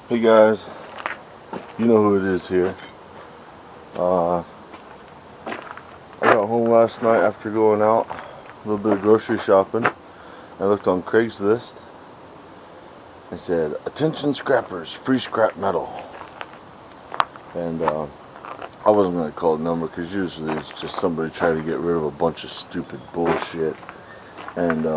Hey guys, you know who it is here. I got home last night after going out, a little bit of grocery shopping. I looked on Craigslist. It said, "Attention scrappers, free scrap metal." And I wasn't going to call the number because usually it's just somebody trying to get rid of a bunch of stupid bullshit. And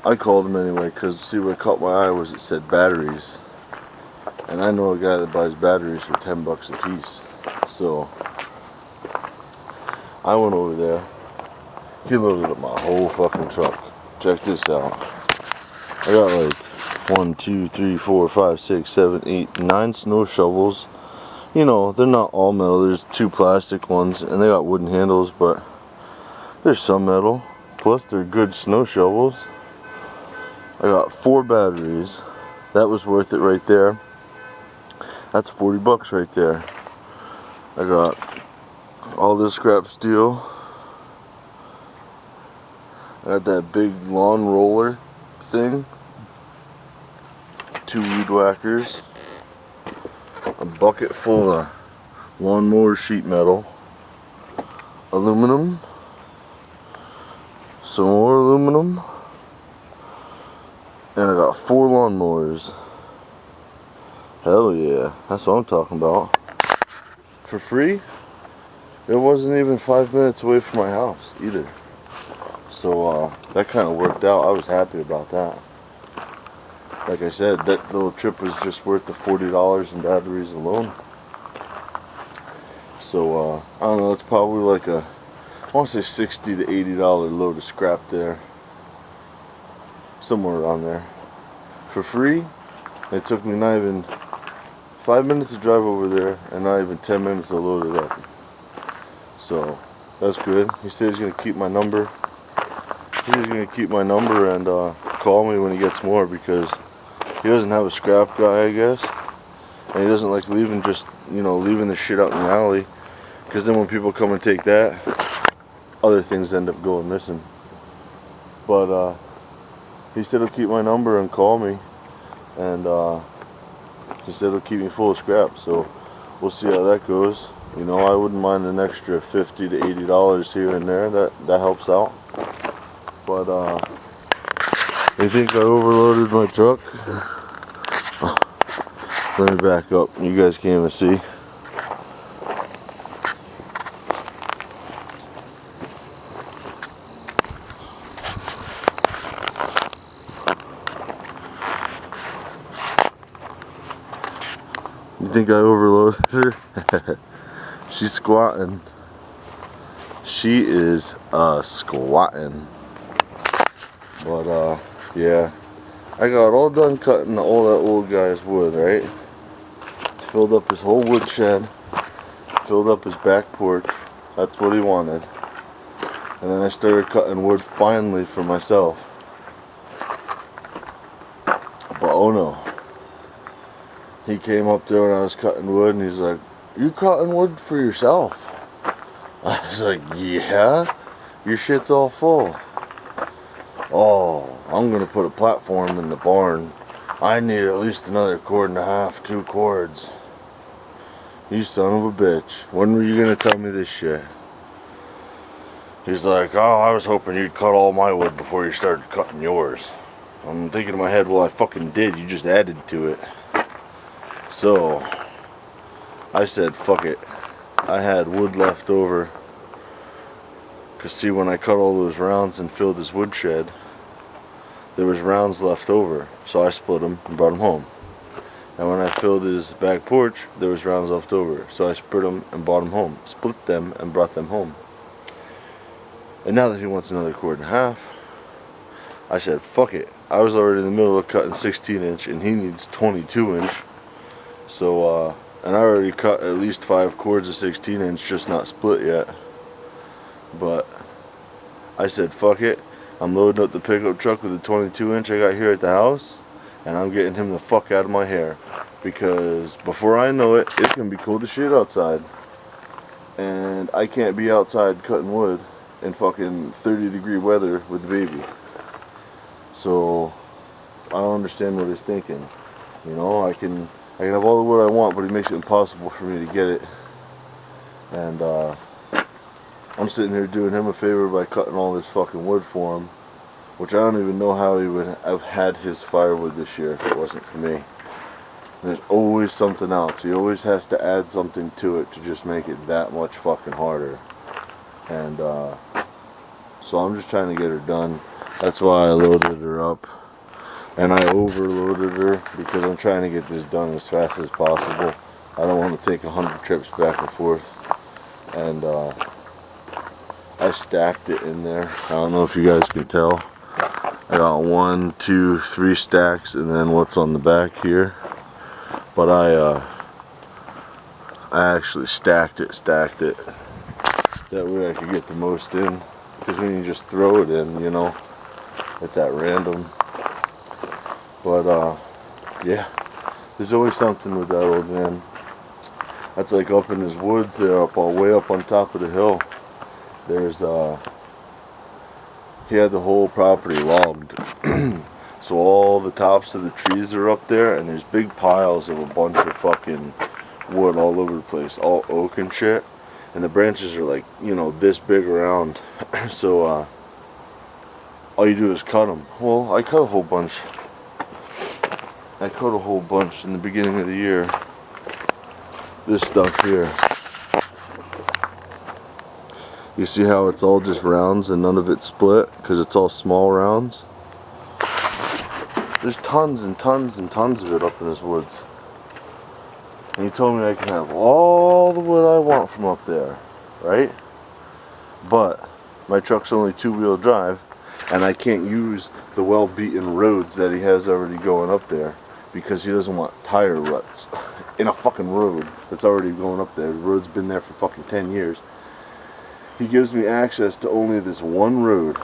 I called them anyway because, see, what caught my eye was it said batteries. And I know a guy that buys batteries for $10 a piece. So I went over there. He loaded up my whole fucking truck. Check this out. I got like 1, 2, 3, 4, 5, 6, 7, 8, 9 snow shovels. You know, they're not all metal. There's 2 plastic ones, and they got wooden handles, but there's some metal. Plus, they're good snow shovels. I got 4 batteries. That was worth it right there. That's $40 right there. I got all this scrap steel. I got that big lawn roller thing. 2 weed whackers. A bucket full of lawnmower sheet metal. Aluminum. Some more aluminum. And I got 4 lawnmowers. Hell yeah, that's what I'm talking about. For free? It wasn't even 5 minutes away from my house either. So that kind of worked out. I was happy about that. Like I said, that little trip was just worth the $40 in batteries alone. So I don't know, it's probably like I want to say $60 to $80 load of scrap there. Somewhere around there. For free, it took me not even 5 minutes to drive over there, and not even 10 minutes to load it up. So that's good. He said he's gonna keep my number. He's gonna keep my number and call me when he gets more, because he doesn't have a scrap guy, I guess, and he doesn't like leaving leaving the shit out in the alley, because then when people come and take that, other things end up going missing. But he said he'll keep my number and call me, and he said he'll keep me full of scrap, so we'll see how that goes. You know, I wouldn't mind an extra $50 to $80 here and there. That helps out. But you think I overloaded my truck? Let me back up. You guys can't even see. You think I overloaded her? She's squatting. She is squatting. But yeah, I got all done cutting all that old guy's wood, right? Filled up his whole wood shed, filled up his back porch. That's what he wanted. And then I started cutting wood finally for myself. But oh no. He came up there when I was cutting wood, and he's like, "You cutting wood for yourself?" I was like, "Yeah, your shit's all full." "Oh, I'm gonna put a platform in the barn. I need at least another 1.5 cords, 2 cords." You son of a bitch. When were you gonna tell me this shit? He's like, "Oh, I was hoping you'd cut all my wood before you started cutting yours." I'm thinking in my head, well, I fucking did. You just added to it. So I said, fuck it. I had wood left over. Cause see, when I cut all those rounds and filled his wood shed, there was rounds left over. So I split them and brought them home. And when I filled his back porch, there was rounds left over. So I split them and brought them home. Split them and brought them home. And now that he wants another 1.5 cords, I said, fuck it. I was already in the middle of cutting 16-inch, and he needs 22-inch. So, and I already cut at least 5 cords of 16-inch, just not split yet. But I said, fuck it. I'm loading up the pickup truck with the 22-inch I got here at the house, and I'm getting him the fuck out of my hair. Because before I know it, it's going to be cold as shit outside. And I can't be outside cutting wood in fucking 30-degree weather with the baby. So I don't understand what he's thinking. You know, I can have all the wood I want, but he makes it impossible for me to get it. And I'm sitting here doing him a favor by cutting all this fucking wood for him, which I don't even know how he would have had his firewood this year if it wasn't for me. And there's always something else. He always has to add something to it to just make it that much fucking harder. And so I'm just trying to get her done. That's why I loaded her up. And I overloaded her because I'm trying to get this done as fast as possible. I don't want to take 100 trips back and forth. And I stacked it in there. I don't know if you guys can tell. I got 1, 2, 3 stacks, and then what's on the back here. But I actually stacked it. That way I could get the most in. Because when you just throw it in, you know, it's at random. But yeah, there's always something with that old man. That's like up in his woods there, way up on top of the hill. There's he had the whole property logged. So all the tops of the trees are up there, and there's big piles of a bunch of fucking wood all over the place, all oak and shit. And the branches are like, you know, this big around. So all you do is cut them. Well, I cut a whole bunch. I cut a whole bunch in the beginning of the year. This stuff here. You see how it's all just rounds and none of it's split? Because it's all small rounds. There's tons and tons and tons of it up in this woods. And he told me I can have all the wood I want from up there. Right? But my truck's only 2-wheel drive. And I can't use the well-beaten roads that he has already going up there. Because he doesn't want tire ruts in a fucking road that's already going up there. The road's been there for fucking 10 years. He gives me access to only this one road.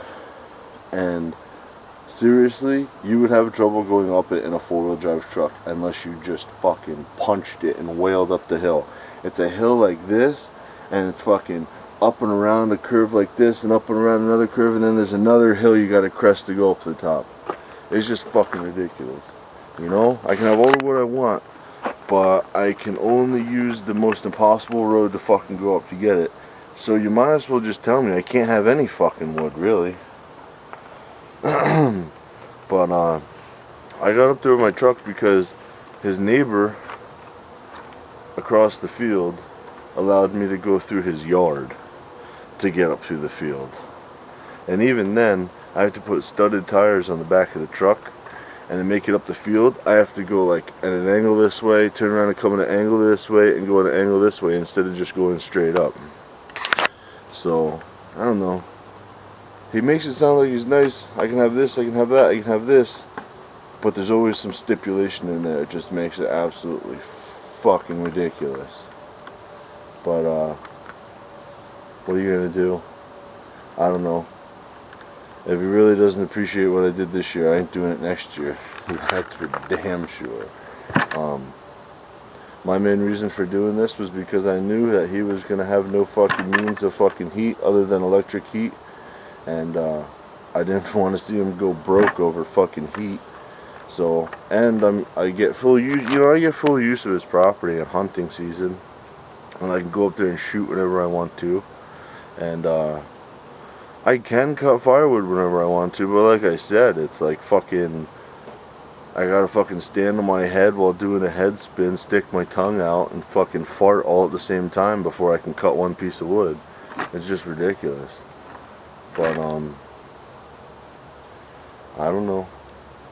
And seriously, you would have trouble going up it in a 4-wheel drive truck unless you just fucking punched it and wailed up the hill. It's a hill like this, and it's fucking up and around a curve like this, and up and around another curve, and then there's another hill you gotta crest to go up to the top. It's just fucking ridiculous. You know, I can have all the wood I want, but I can only use the most impossible road to fucking go up to get it. So you might as well just tell me I can't have any fucking wood, really. But I got up there with my truck because his neighbor across the field allowed me to go through his yard to get up to the field. And even then, I have to put studded tires on the back of the truck. And to make it up the field, I have to go like at an angle this way, turn around and come at an angle this way, and go at an angle this way instead of just going straight up. So, I don't know. He makes it sound like he's nice. I can have this, I can have that, I can have this. But there's always some stipulation in there. It just makes it absolutely fucking ridiculous. But, what are you gonna do? I don't know. If he really doesn't appreciate what I did this year, I ain't doing it next year. That's for damn sure. My main reason for doing this was because I knew that he was going to have no fucking means of fucking heat other than electric heat. And I didn't want to see him go broke over fucking heat. So, and I get full use, you know, I get full use of his property in hunting season. And I can go up there and shoot whenever I want to. And I can cut firewood whenever I want to, but like I said, it's like fucking, I gotta fucking stand on my head while doing a head spin, stick my tongue out, and fucking fart all at the same time before I can cut one piece of wood. It's just ridiculous. But, I don't know.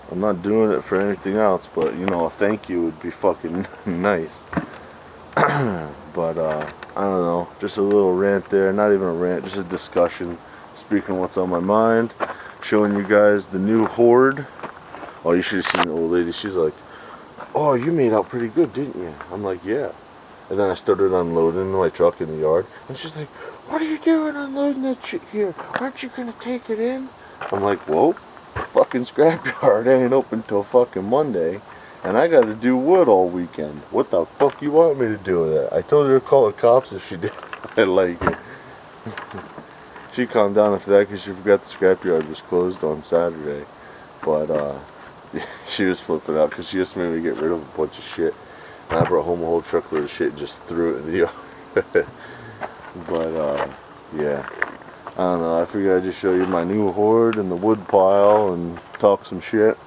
I'm not doing it for anything else, but, you know, a thank you would be fucking nice. But, I don't know. Just a little rant there. Not even a rant, just a discussion. Speaking what's on my mind, showing you guys the new Horde. Oh, you should have seen the old lady. She's like, oh, you made out pretty good, didn't you? I'm like, yeah. And then I started unloading my truck in the yard. And she's like, what are you doing unloading that shit here? Aren't you going to take it in? I'm like, whoa, fucking scrapyard ain't open till fucking Monday. And I got to do wood all weekend. What the fuck you want me to do with it? I told her to call the cops if she did. I like it. She calmed down after that because she forgot the scrapyard was closed on Saturday. But, She was flipping out because she just made me get rid of a bunch of shit. And I brought home a whole truckload of shit and just threw it in the yard. But, yeah. I don't know, I figured I'd just show you my new hoard and the wood pile and talk some shit.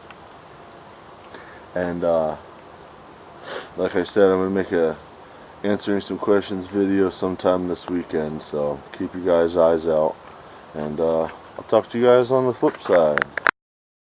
And, like I said, I'm going to make a answering some questions video sometime this weekend. So keep you guys' eyes out. And, I'll talk to you guys on the flip side.